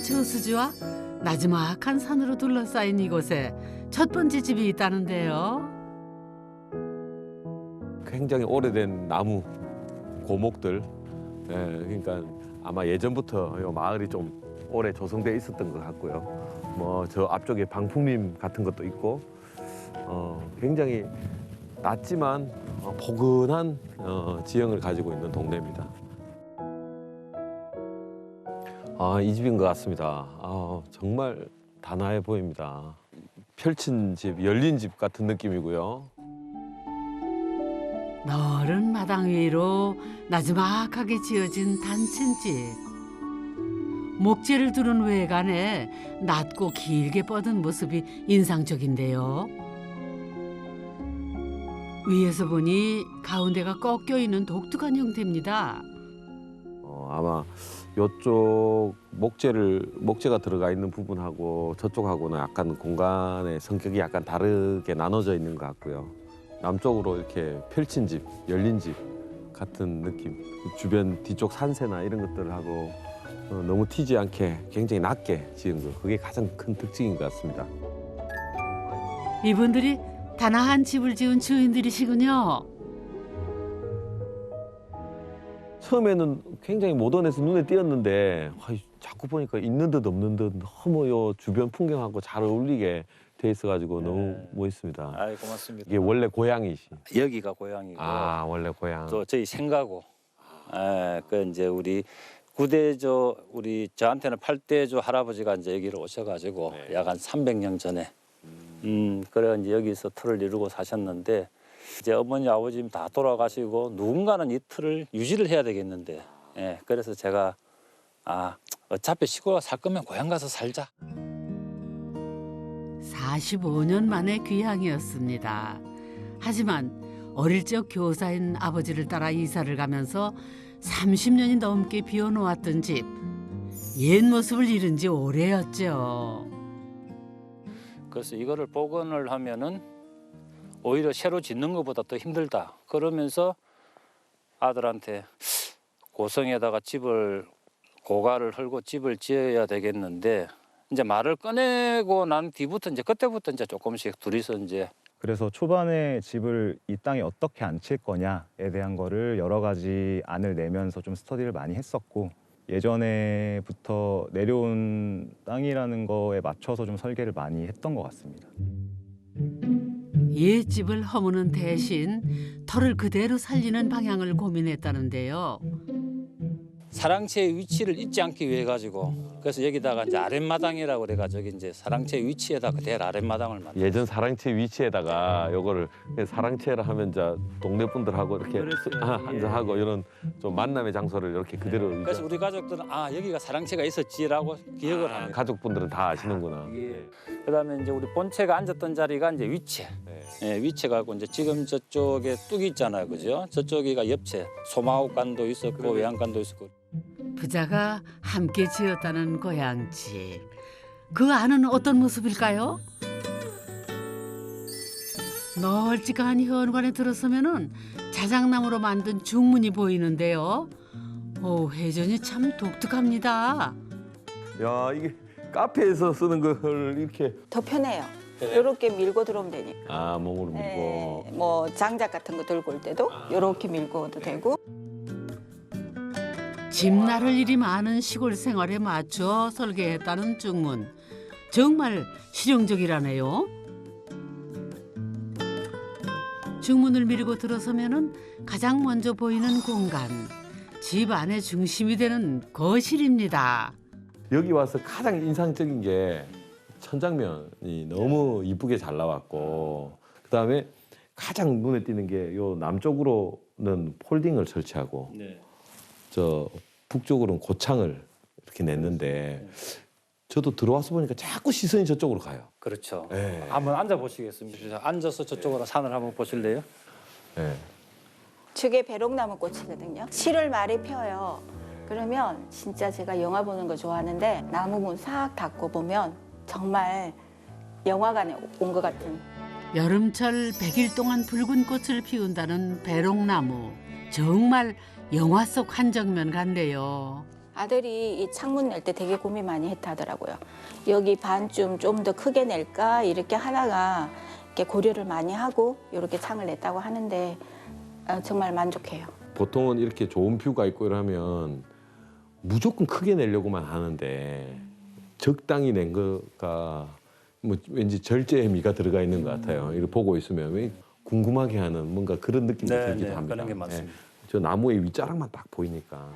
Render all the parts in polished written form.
저수지와 나지막한 산으로 둘러싸인 이곳에 첫 번째 집이 있다는데요. 굉장히 오래된 나무 고목들. 예, 그러니까 아마 예전부터 이 마을이 좀 오래 조성돼 있었던 것 같고요. 뭐 저 앞쪽에 방풍림 같은 것도 있고, 굉장히 낮지만 포근한 지형을 가지고 있는 동네입니다. 이 집인 것 같습니다. 정말 단아해 보입니다. 펼친 집, 열린 집 같은 느낌이고요. 넓은 마당 위로 나지막하게 지어진 단층집. 목재를 두른 외관에 낮고 길게 뻗은 모습이 인상적인데요. 위에서 보니 가운데가 꺾여 있는 독특한 형태입니다. 아마 이쪽 목재가 들어가 있는 부분하고 저쪽하고는 약간 공간의 성격이 약간 다르게 나눠져 있는 것 같고요. 남쪽으로 이렇게 펼친 집, 열린 집 같은 느낌. 주변 뒤쪽 산세나 이런 것들하고 너무 튀지 않게 굉장히 낮게 지은 거. 그게 가장 큰 특징인 것 같습니다. 이분들이 단아한 집을 지은 주인들이시군요. 처음에는 굉장히 모던해서 눈에 띄었는데 자꾸 보니까 있는 듯 없는 듯 너무 요 주변 풍경하고 잘 어울리게 돼 있어가지고 너무 멋있습니다. 아이, 고맙습니다. 이게 원래 고향이시? 여기가 고향이고, 원래 고향. 또 저희 생가고, 그 이제 우리 저한테는 8대조 할아버지가 이제 여기로 오셔가지고 네. 약 한 300년 전에, 그래 이제 여기서 터를 이루고 사셨는데, 이제 어머니 아버님 다 돌아가시고 누군가는 이 틀을 유지를 해야 되겠는데, 그래서 제가 어차피 시골 살 거면 고향 가서 살자. 45년 만의 귀향이었습니다. 하지만 어릴 적 교사인 아버지를 따라 이사를 가면서 30년이 넘게 비워놓았던 집. 옛 모습을 잃은 지 오래였죠. 그래서 이거를 복원을 하면은 오히려 새로 짓는 것보다 더 힘들다. 그러면서 아들한테 고성에다가 고가를 헐고 집을 지어야 되겠는데, 이제 말을 꺼내고 난 뒤부터 그때부터 조금씩 둘이서 그래서 초반에 집을 이 땅에 어떻게 앉힐 거냐에 대한 거를 여러 가지 안을 내면서 좀 스터디를 많이 했었고, 예전에부터 내려온 땅이라는 거에 맞춰서 좀 설계를 많이 했던 것 같습니다. 옛집을 허무는 대신 터를 그대로 살리는 방향을 고민했다는데요. 사랑채의 위치를 잊지 않기 위해 가지고, 그래서 여기다가 이제 아랫마당이라고 그래가지고 이제 사랑채 위치에다 그대로 아랫마당을 만들었어요. 예전 사랑채 위치에다가 요거를 사랑채라 하면 이제 동네 분들하고 이렇게 한잔하고 이런 좀 만남의 장소를 이렇게 그대로. 그래서 우리 가족들은 여기가 사랑채가 있었지라고 기억을 합니다. 가족분들은 다 아시는구나. 그다음에 이제 우리 본체가 앉았던 자리가 이제 위채. 위채 갖고 이제 지금 저쪽에 뚝이 있잖아요, 그죠? 저쪽이가 옆채, 소마옥간도 있었고 외양간도 있었고. 부자가 함께 지었다는 고향집. 그 안은 어떤 모습일까요? 널찍한 현관에 들어서면은 자작나무로 만든 중문이 보이는데요. 회전이 참 독특합니다. 야, 이게 카페에서 쓰는 걸 이렇게. 더 편해요. 이렇게 밀고 들어오면 되니까. 몸으로 밀고. 뭐 장작 같은 거 들고 올 때도 이렇게 밀고 오도 되고. 집 나를 일이 많은 시골 생활에 맞춰 설계했다는 중문. 정말 실용적이라네요. 중문을 밀고 들어서면은 가장 먼저 보이는 공간. 집 안의 중심이 되는 거실입니다. 여기 와서 가장 인상적인 게 천장면이 너무 이쁘게 잘 나왔고, 그다음에 가장 눈에 띄는 게 요 남쪽으로는 폴딩을 설치하고 저 북쪽으로는 고창을 이렇게 냈는데, 저도 들어와서 보니까 자꾸 시선이 저쪽으로 가요. 그렇죠. 네. 한번 앉아 보시겠습니다. 앉아서 저쪽으로 산을 한번 보실래요? 네. 저게 배롱나무 꽃이거든요. 7월 말에 펴요. 그러면 진짜 제가 영화 보는 거 좋아하는데 나무 문 싹 닫고 보면 정말 영화관에 온 것 같은. 여름철 100일 동안 붉은 꽃을 피운다는 배롱나무. 정말 영화 속 한 장면 같네요. 아들이 이 창문 낼 때 되게 고민 많이 했다 하더라고요. 여기 반쯤 좀 더 크게 낼까 이렇게 하다가 이렇게 고려를 많이 하고 이렇게 창을 냈다고 하는데 정말 만족해요. 보통은 이렇게 좋은 뷰가 있고 이러면 무조건 크게 내려고만 하는데 적당히 낸 거가 뭐 왠지 절제의 미가 들어가 있는 것 같아요. 이걸 보고 있으면 왜 궁금하게 하는 뭔가 그런 느낌이 들기도 합니다. 그런 게 많습니다. 저 나무의 윗자락만 딱 보이니까.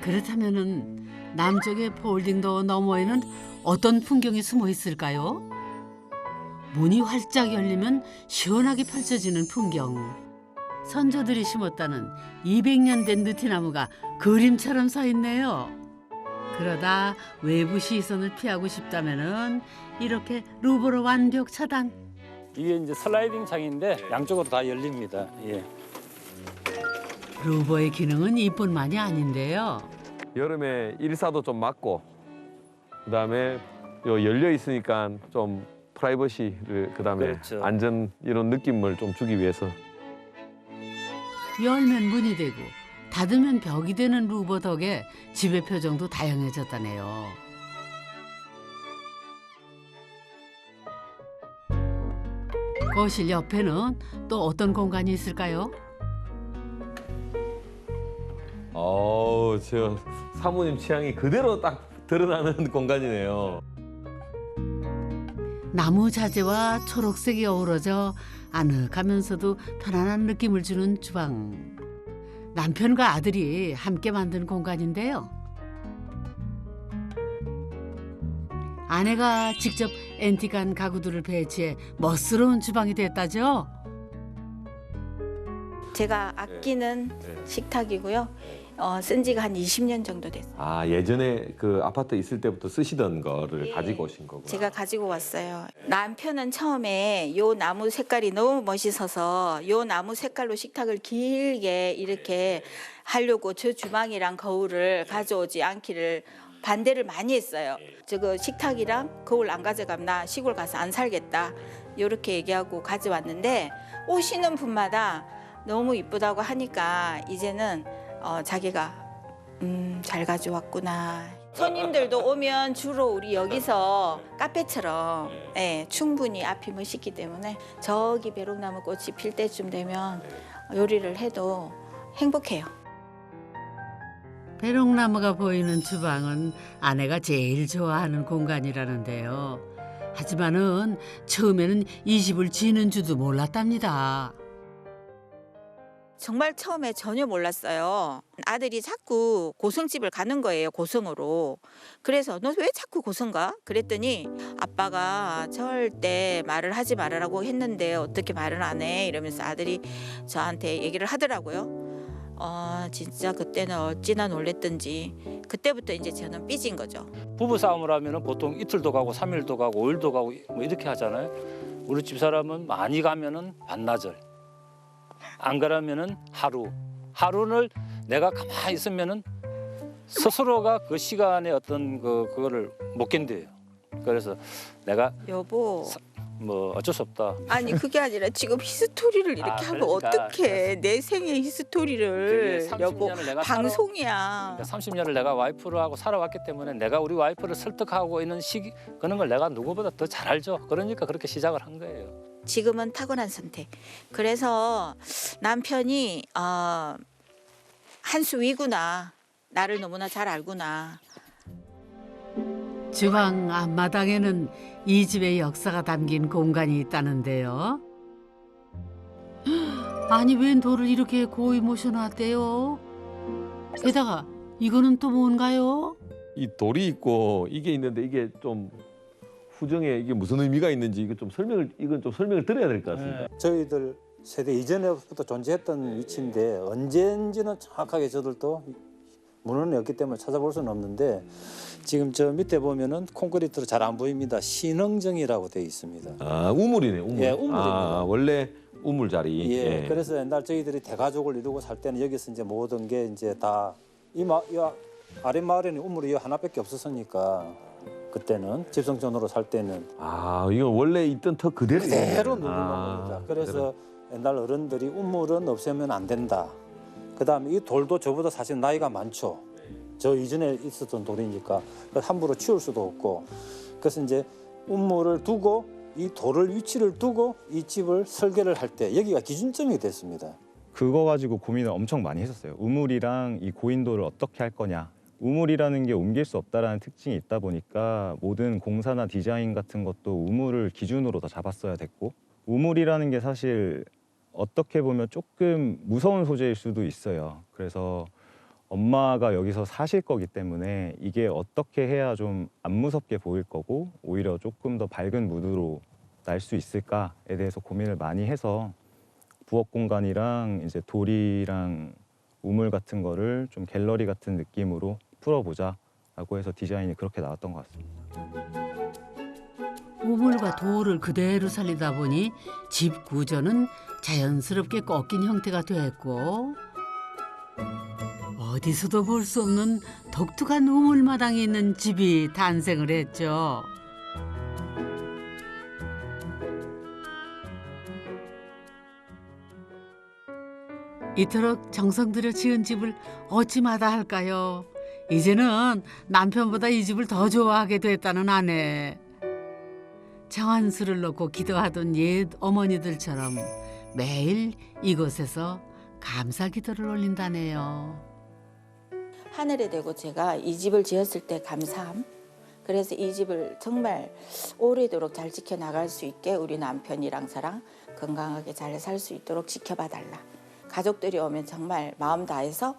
그렇다면은 남쪽의 폴딩도 너머에는 어떤 풍경이 숨어 있을까요? 문이 활짝 열리면 시원하게 펼쳐지는 풍경. 선조들이 심었다는 200년 된 느티나무가 그림처럼 서 있네요. 그러다 외부 시선을 피하고 싶다면은 이렇게 루브르 완벽 차단. 이게 이제 슬라이딩 창인데 양쪽으로 다 열립니다. 예. 루버의 기능은 이뿐만이 아닌데요. 여름에 일사도 좀 맞고 그다음에 요 열려 있으니까 좀 프라이버시를 그다음에 그렇죠. 안전 이런 느낌을 좀 주기 위해서. 열면 문이 되고 닫으면 벽이 되는 루버 덕에 집의 표정도 다양해졌다네요. 거실 옆에는 또 어떤 공간이 있을까요? 저 사모님 취향이 그대로 딱 드러나는 공간이네요. 나무 자재와 초록색이 어우러져 아늑하면서도 편안한 느낌을 주는 주방. 남편과 아들이 함께 만든 공간인데요. 아내가 직접 앤틱한 가구들을 배치해 멋스러운 주방이 됐다죠. 제가 아끼는 네. 식탁이고요. 쓴 지가 한 20년 정도 됐어요. 아 예전에 그 아파트 있을 때부터 쓰시던 거를 예. 가지고 오신 거구나. 제가 가지고 왔어요. 남편은 처음에 요 나무 색깔이 너무 멋있어서 요 나무 색깔로 식탁을 길게 이렇게 하려고 저 주방이랑 거울을 가져오지 않기를 반대를 많이 했어요. 저거 식탁이랑 거울 안 가져가면 나 시골 가서 안 살겠다. 이렇게 얘기하고 가져왔는데 오시는 분마다 너무 이쁘다고 하니까 이제는 자기가 잘 가져왔구나. 손님들도 오면 주로 우리 여기서 카페처럼 충분히 앞이 멋있기 때문에 저기 배롱나무 꽃이 필 때쯤 되면 요리를 해도 행복해요. 배롱나무가 보이는 주방은 아내가 제일 좋아하는 공간이라는데요. 하지만은 처음에는 이 집을 지는 줄도 몰랐답니다. 정말 처음에 전혀 몰랐어요. 아들이 자꾸 고성집을 가는 거예요, 고성으로. 그래서 너 왜 자꾸 고성 가? 그랬더니 아빠가 절대 말을 하지 말으라고 했는데 어떻게 말을 안 해? 이러면서 아들이 저한테 얘기를 하더라고요. 진짜 그때는 어찌나 놀랬던지. 그때부터 이제 저는 삐진 거죠. 부부 싸움을 하면은 보통 이틀도 가고 3일도 가고 5일도 가고 뭐 이렇게 하잖아요. 우리 집 사람은 많이 가면은 반나절. 안 그러면은 하루를 내가 가만히 있으면은 스스로가 그 시간에 어떤 그거를 못 견뎌요. 그래서 내가 여보. 뭐 어쩔 수 없다. 아니 그게 아니라 지금 히스토리를 이렇게 하면 그러니까, 어떡해. 내 생애 히스토리를. 그게 30년을 여보 내가 방송이야. 그러니까 30년을 내가 와이프를 하고 살아왔기 때문에 내가 우리 와이프를 설득하고 있는 시기 그런 걸 내가 누구보다 더 잘 알죠. 그러니까 그렇게 시작을 한 거예요. 지금은 타고난 선택. 그래서 남편이 한 수 위구나. 나를 너무나 잘 알구나. 주방 앞마당에는 이 집의 역사가 담긴 공간이 있다는데요. 아니 웬 돌을 이렇게 고이 모셔놨대요. 게다가 이거는 또 뭔가요? 이 돌이 있고 이게 있는데 이게 좀 후정에 이게 무슨 의미가 있는지 이건 좀 설명을 드려야 될 것 같습니다. 저희들 세대 이전에부터 존재했던 위치인데 언제인지는 정확하게 저들도 문헌이 없기 때문에 찾아볼 수는 없는데 지금 저 밑에 보면은 콘크리트로 잘 안 보입니다. 신흥정이라고 되어 있습니다. 아 우물이네 우물. 예, 우물입니다. 아, 원래 우물 자리. 예, 그래서 옛날 저희들이 대가족을 이루고 살 때는 여기서 이제 모든 게 이제 다 이 아랫 마을에는 우물이 하나밖에 없었으니까 그때는 집성촌으로 살 때는 아 이거 원래 있던 터 그대로. 그대로 누르는 겁니다. 그래서 옛날 어른들이 우물은 없애면 안 된다. 그다음에 이 돌도 저보다 사실 나이가 많죠. 저 이전에 있었던 돌이니까 함부로 치울 수도 없고 그래서 이제 우물을 두고 이 돌을 위치를 두고 이 집을 설계를 할 때 여기가 기준점이 됐습니다. 그거 가지고 고민을 엄청 많이 했었어요. 우물이랑 이 고인돌을 어떻게 할 거냐. 우물이라는 게 옮길 수 없다라는 특징이 있다 보니까 모든 공사나 디자인 같은 것도 우물을 기준으로 다 잡았어야 됐고, 우물이라는 게 사실 어떻게 보면 조금 무서운 소재일 수도 있어요. 그래서 엄마가 여기서 사실 거기 때문에 이게 어떻게 해야 좀 안 무섭게 보일 거고 오히려 조금 더 밝은 무드로 날 수 있을까에 대해서 고민을 많이 해서 부엌 공간이랑 이제 돌이랑 우물 같은 거를 좀 갤러리 같은 느낌으로 풀어보자라고 해서 디자인이 그렇게 나왔던 것 같습니다. 우물과 돌을 그대로 살리다 보니 집 구조는 자연스럽게 꺾인 형태가 됐고 어디서도 볼 수 없는 독특한 우물마당이 있는 집이 탄생을 했죠. 이토록 정성 들여 지은 집을 어찌 마다할까요? 이제는 남편보다 이 집을 더 좋아하게 됐다는 아내. 정한수를 놓고 기도하던 옛 어머니들처럼 매일 이곳에서 감사 기도를 올린다네요. 하늘에 대고 제가 이 집을 지었을 때 감사함. 그래서 이 집을 정말 오래도록 잘 지켜나갈 수 있게 우리 남편이랑 저랑 건강하게 잘 살 수 있도록 지켜봐 달라. 가족들이 오면 정말 마음 다해서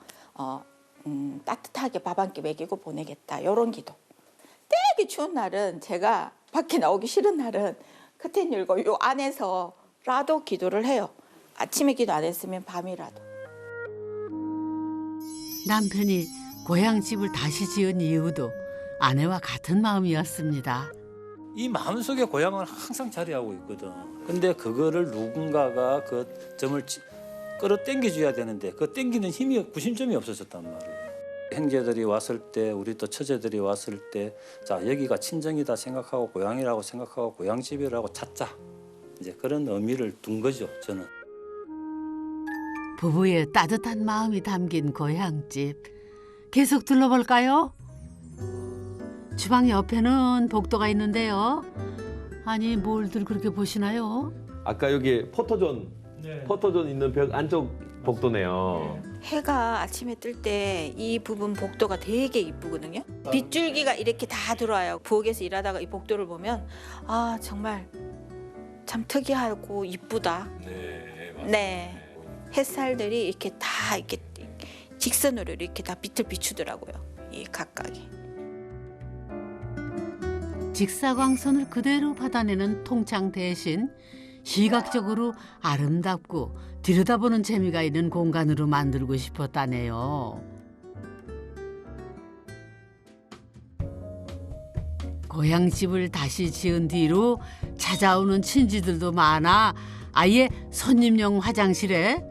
따뜻하게 밥 한 끼 먹이고 보내겠다. 이런 기도. 되게 추운 날은 제가 밖에 나오기 싫은 날은 커튼 열고 요 안에서라도 기도를 해요. 아침에 기도 안 했으면 밤이라도. 남편이 고향집을 다시 지은 이유도 아내와 같은 마음이었습니다. 이 마음속에 고향은 항상 자리하고 있거든. 근데 그거를 누군가가 그 점을 끌어당겨줘야 되는데 그 당기는 힘이 구심점이 없어졌단 말이에요. 형제들이 왔을 때 우리 또 처제들이 왔을 때 자 여기가 친정이다 생각하고 고향이라고 생각하고 고향집이라고 찾자. 이제 그런 의미를 둔 거죠 저는. 부부의 따뜻한 마음이 담긴 고향집. 계속 둘러볼까요? 주방 옆에는 복도가 있는데요. 아니 뭘들 그렇게 보시나요? 아까 여기 포토존 있는 벽 안쪽 복도네요. 해가 아침에 뜰 때 이 부분 복도가 되게 이쁘거든요. 빗줄기가 이렇게 다 들어와요. 부엌에서 일하다가 이 복도를 보면 아 정말 참 특이하고 이쁘다. 네. 햇살들이 이렇게 다 이렇게 직선으로 이렇게 다 빛을 비추더라고요. 이 각각이. 직사광선을 그대로 받아내는 통창 대신 시각적으로 아름답고 들여다보는 재미가 있는 공간으로 만들고 싶었다네요. 고향집을 다시 지은 뒤로 찾아오는 친지들도 많아 아예 손님용 화장실에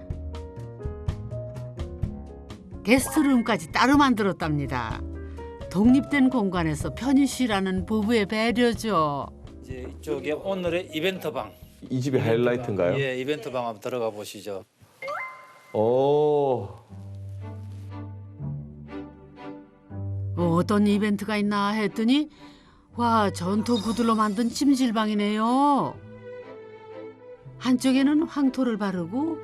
게스트룸까지 따로 만들었답니다. 독립된 공간에서 편히 쉬라는 부부의 배려죠. 이제 이쪽에 오늘의 이벤트 방. 이 집의 하이라이트인가요? 예, 이벤트 방 한번 들어가 보시죠. 오, 어떤 이벤트가 있나 했더니 와 전통 구들로 만든 찜질방이네요. 한쪽에는 황토를 바르고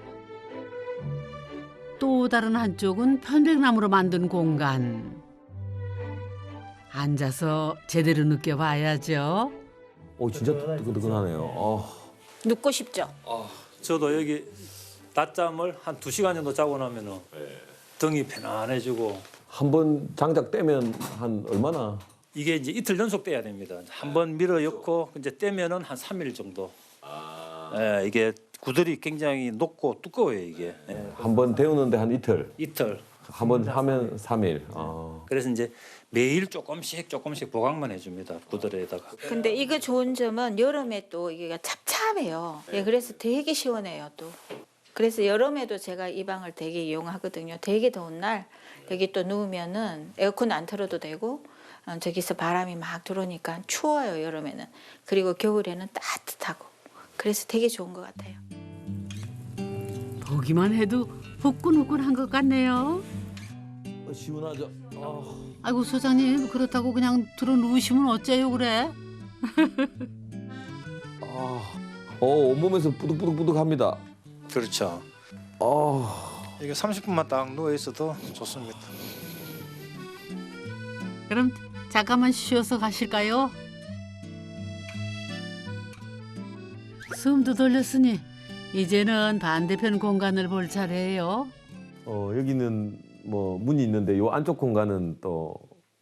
또 다른 한쪽은 편백나무로 만든 공간. 앉아서 제대로 느껴봐야죠. 오 진짜 뜨끈뜨끈하네요. 눕고 싶죠? 저도 여기 낮잠을 한 2시간 정도 자고 나면은 등이 편안해지고 한번 장작 떼면 한 얼마나? 이게 이제 이틀 연속 떼야 됩니다. 한번 밀어 엮고 이제 떼면은 한 3일 정도. 예, 이게 구들이 굉장히 높고 두꺼워요 이게. 예, 한번 데우는데 한 이틀. 이틀. 한번 하면 3일. 그래서 이제 매일 조금씩 보강만 해줍니다 구들에다가. 근데 이거 좋은 점은 여름에 또 이게 찹찹해요. 예, 그래서 되게 시원해요 또. 그래서 여름에도 제가 이 방을 되게 이용하거든요. 되게 더운 날 여기 또 누우면은 에어컨 안 틀어도 되고 저기서 바람이 막 들어오니까 추워요 여름에는. 그리고 겨울에는 따뜻하고. 그래서 되게 좋은 것 같아요. 보기만 해도 후끈후끈한 것 같네요. 시원하죠. 아이고 소장님 그렇다고 그냥 들어 누우시면 어째요 그래? 온몸에서 뿌득뿌득뿌득합니다. 그렇죠. 이게 30분만 딱 누워 있어도 좋습니다. 그럼 잠깐만 쉬어서 가실까요? 숨도 돌렸으니 이제는 반대편 공간을 볼 차례예요. 여기는 뭐 문이 있는데 요 안쪽 공간은 또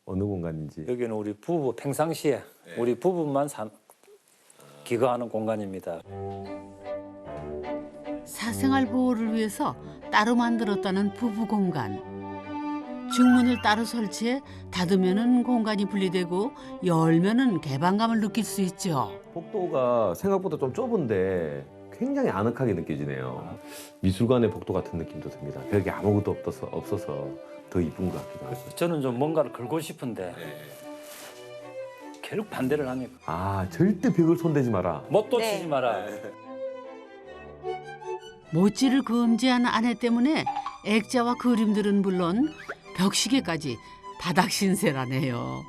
어느 공간인지. 여기는 우리 부부 평상시에 우리 부부만 기거하는 공간입니다. 사생활 보호를 위해서 따로 만들었다는 부부 공간. 중문을 따로 설치해 닫으면은 공간이 분리되고 열면은 개방감을 느낄 수 있죠. 복도가 생각보다 좀 좁은데 굉장히 아늑하게 느껴지네요. 미술관의 복도 같은 느낌도 듭니다. 벽에 아무것도 없어서 더 이쁜 것 같기도 하고. 저는 좀 뭔가를 걸고 싶은데 결국 반대를 하니까. 절대 벽을 손대지 마라. 못도 네. 치지 마라. 못질을 금지한 아내 때문에 액자와 그림들은 물론 벽시계까지 바닥 신세라네요.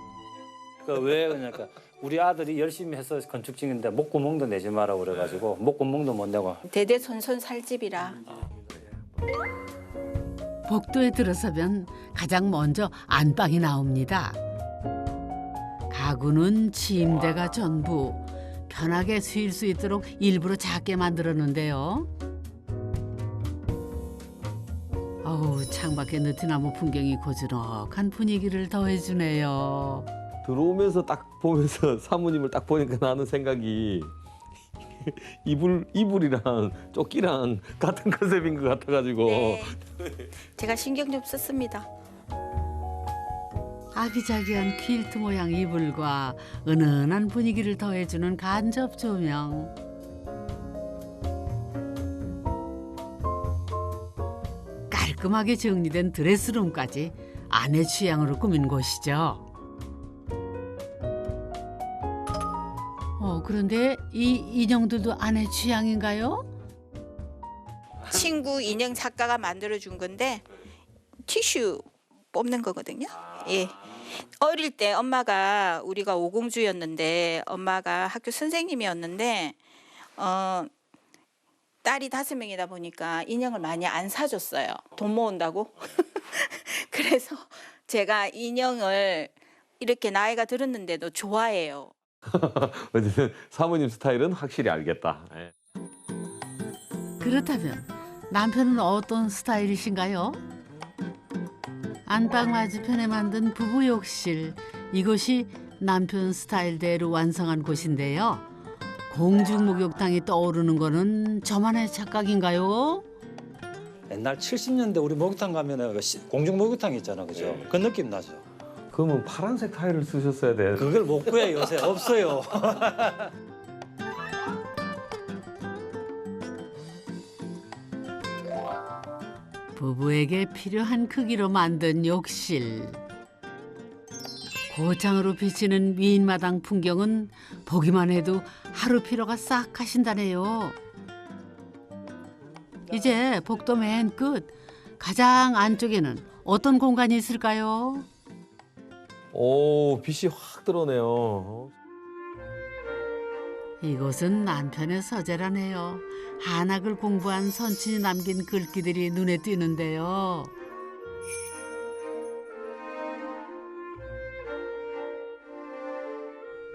왜 그러니까 우리 아들이 열심히 해서 건축 짓는데 목구멍도 내지 마라 그래가지고 목구멍도 못 내고. 대대손손 살집이라. 복도에 들어서면 가장 먼저 안방이 나옵니다. 가구는 침대가 전부. 편하게 쉴 수 있도록 일부러 작게 만들었는데요. 창밖에 느티나무 풍경이 고즈넉한 분위기를 더해주네요. 들어오면서 딱 보면서 사모님을 딱 보니까 나는 생각이 이불이랑 조끼랑 같은 컨셉인 것 같아가지고. 네. 제가 신경 좀 썼습니다. 아기자기한 퀼트 모양 이불과 은은한 분위기를 더해주는 간접 조명. 깔끔하게 정리된 드레스룸까지 아내 취향으로 꾸민 곳이죠. 그런데 이 인형들도 아내 취향인가요? 친구 인형 작가가 만들어준 건데 티슈 뽑는 거거든요. 예. 어릴 때 엄마가 우리가 오공주였는데 엄마가 학교 선생님이었는데 딸이 5명이다 보니까 인형을 많이 안 사줬어요. 돈 모은다고. 그래서 제가 인형을 이렇게 나이가 들었는데도 좋아해요. 어쨌든 사모님 스타일은 확실히 알겠다. 예. 그렇다면 남편은 어떤 스타일이신가요? 안방 맞은편에 만든 부부 욕실. 이곳이 남편 스타일대로 완성한 곳인데요. 공중 목욕탕이 떠오르는 거는 저만의 착각인가요? 옛날 70년대 우리 목욕탕 가면은 공중 목욕탕 있잖아, 그죠? 그 느낌 나죠. 그러면 파란색 타일을 쓰셨어야 돼. 그걸 못 구해 요새 없어요. 부부에게 필요한 크기로 만든 욕실. 고창으로 비치는 윗마당 풍경은 보기만 해도 하루 피로가 싹 가신다네요. 이제 복도 맨 끝 가장 안쪽에는 어떤 공간이 있을까요? 오, 빛이 확 들어오네요. 이곳은 남편의 서재라네요. 한학을 공부한 선친이 남긴 글귀들이 눈에 띄는데요.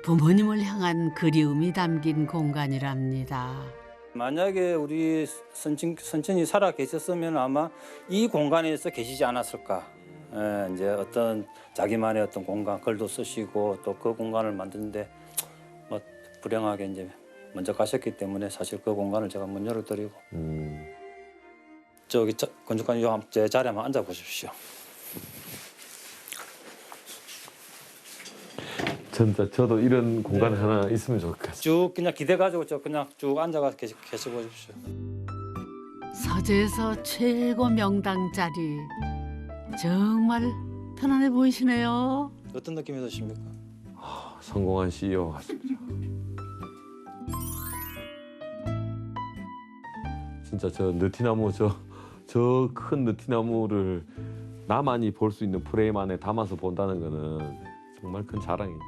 부모님을 향한 그리움이 담긴 공간이랍니다. 만약에 우리 선친이 살아 계셨으면 아마 이 공간에서 계시지 않았을까. 예, 이제 어떤 자기만의 어떤 공간, 글도 쓰시고 또 그 공간을 만드는데 뭐 불행하게 이제 먼저 가셨기 때문에 사실 그 공간을 제가 문 열어드리고 저기 건축관님 제 자리에 한번 앉아 보십시오. 진짜 저도 이런 공간 하나 있으면 좋을 것 같습니다. 쭉 그냥 기대가지고 저 그냥 쭉 앉아가 계시 보십시오. 서재에서 최고 명당 자리. 정말 편안해 보이시네요. 어떤 느낌이 드십니까? 성공한 CEO 같습니다. 진짜 저 느티나무 저 큰 느티나무를 나만이 볼 수 있는 프레임 안에 담아서 본다는 거는 정말 큰 자랑이에요.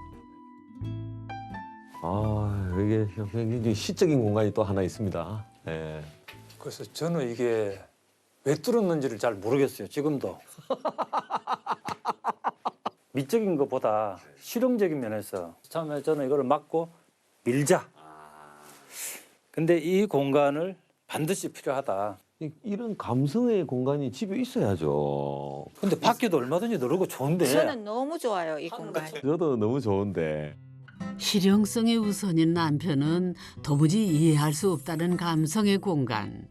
아, 이게 굉장히 시적인 공간이 또 하나 있습니다. 예. 그래서 저는 이게 왜 뚫었는지를 잘 모르겠어요. 지금도. 미적인 것보다 실용적인 면에서 처음에 저는 이걸 막고 밀자. 근데 이 공간을 반드시 필요하다. 이런 감성의 공간이 집에 있어야죠. 근데 밖에도 얼마든지 누르고 좋은데. 저는 너무 좋아요, 이 공간. 저도 너무 좋은데. 실용성이 우선인 남편은 도무지 이해할 수 없다는 감성의 공간.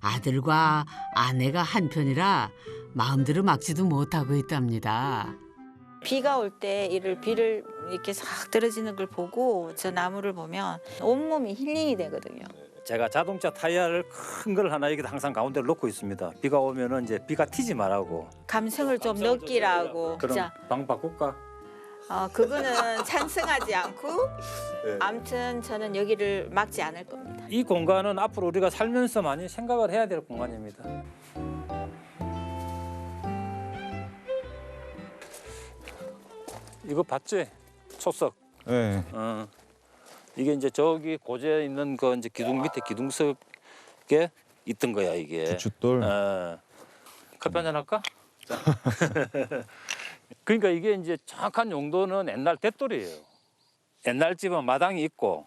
아들과 아내가 한편이라 마음대로 막지도 못하고 있답니다. 비가 올 때 비를 이렇게 싹 떨어지는 걸 보고 저 나무를 보면 온몸이 힐링이 되거든요. 제가 자동차 타이어를 큰 걸 하나 여기 항상 가운데 놓고 있습니다. 비가 오면은 이제 비가 튀지 말라고. 감성을 좀 느끼라고. 그럼 자, 방 바꿀까? 그거는 찬성하지 않고 아무튼 저는 여기를 막지 않을 겁니다. 이 공간은 앞으로 우리가 살면서 많이 생각을 해야 될 공간입니다. 이거 봤지? 초석. 네. 이게 이제 저기 고지에 있는 그 이제 기둥 밑에 기둥석에 있던 거야 이게. 부춧돌. 커피 한잔 할까? 그러니까 이게 이제 정확한 용도는 옛날 돛돌이에요. 옛날 집은 마당이 있고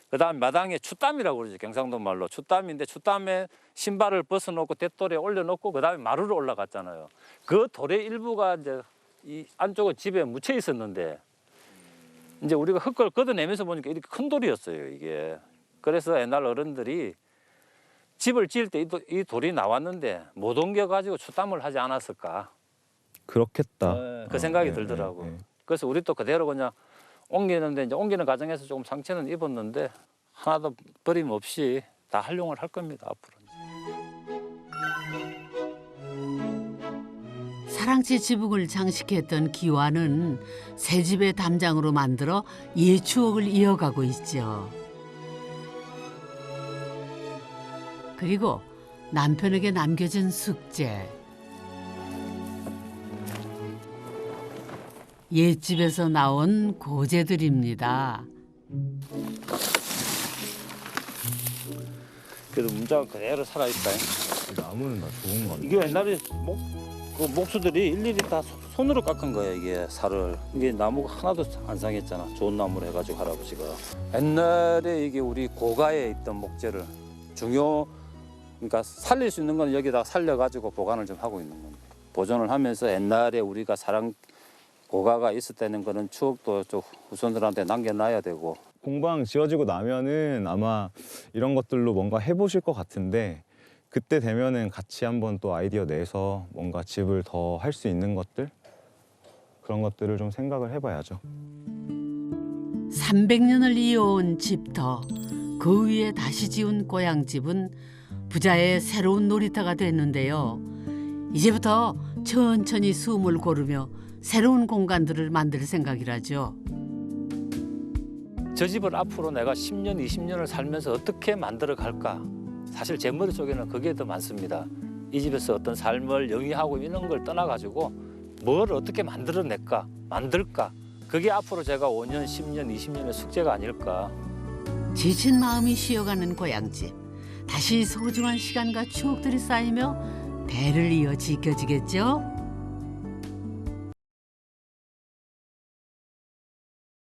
그다음 마당에 추담이라고 그러죠. 경상도 말로 추담인데 추담에 신발을 벗어놓고 돛돌에 올려놓고 그다음에 마루로 올라갔잖아요. 그 돌의 일부가 이제 이 안쪽은 집에 묻혀 있었는데 이제 우리가 흙을 걷어내면서 보니까 이렇게 큰 돌이었어요 이게. 그래서 옛날 어른들이 집을 지을 때 이 돌이 나왔는데 못 옮겨가지고 추담을 하지 않았을까. 그렇겠다. 그 생각이 네, 들더라고. 네, 네. 그래서 우리 또 그대로 그냥 옮기는데 이제 옮기는 과정에서 조금 상처는 입었는데 하나도 버림없이 다 활용을 할 겁니다 앞으로. 사랑채 지붕을 장식했던 기와는 새 집의 담장으로 만들어 옛 추억을 이어가고 있죠. 그리고 남편에게 남겨진 숙제. 옛집에서 나온 고재들입니다. 그래도 문자가 그대로 살아있다. 이 나무는 다 좋은 거 같아. 이게 옛날에 그 목수들이 일일이 다 손으로 깎은 거야 이게 살을. 이게 나무가 하나도 안 상했잖아. 좋은 나무로 해가지고 할아버지가. 옛날에 이게 우리 고가에 있던 목재를 그러니까 살릴 수 있는 건 여기다 살려가지고 보관을 좀 하고 있는 겁니다. 보존을 하면서 옛날에 우리가 고가가 있었다는 거는 추억도 좀 후손들한테 남겨놔야 되고. 공방 지어지고 나면은 아마 이런 것들로 뭔가 해보실 것 같은데 그때 되면은 같이 한번 또 아이디어 내서 뭔가 집을 더 할 수 있는 것들 그런 것들을 좀 생각을 해봐야죠. 300년을 이어온 집터, 그 위에 다시 지은 고향집은 부자의 새로운 놀이터가 됐는데요. 이제부터 천천히 숨을 고르며 새로운 공간들을 만들 생각이라죠. 저 집을 앞으로 내가 10년, 20년을 살면서 어떻게 만들어 갈까? 사실 제 머릿속에는 그게 더 많습니다. 이 집에서 어떤 삶을 영위하고 이런 걸 떠나가지고 뭘 어떻게 만들어낼까? 만들까? 그게 앞으로 제가 5년, 10년, 20년의 숙제가 아닐까? 지친 마음이 쉬어가는 고향집. 다시 소중한 시간과 추억들이 쌓이며 대를 이어 지켜지겠죠?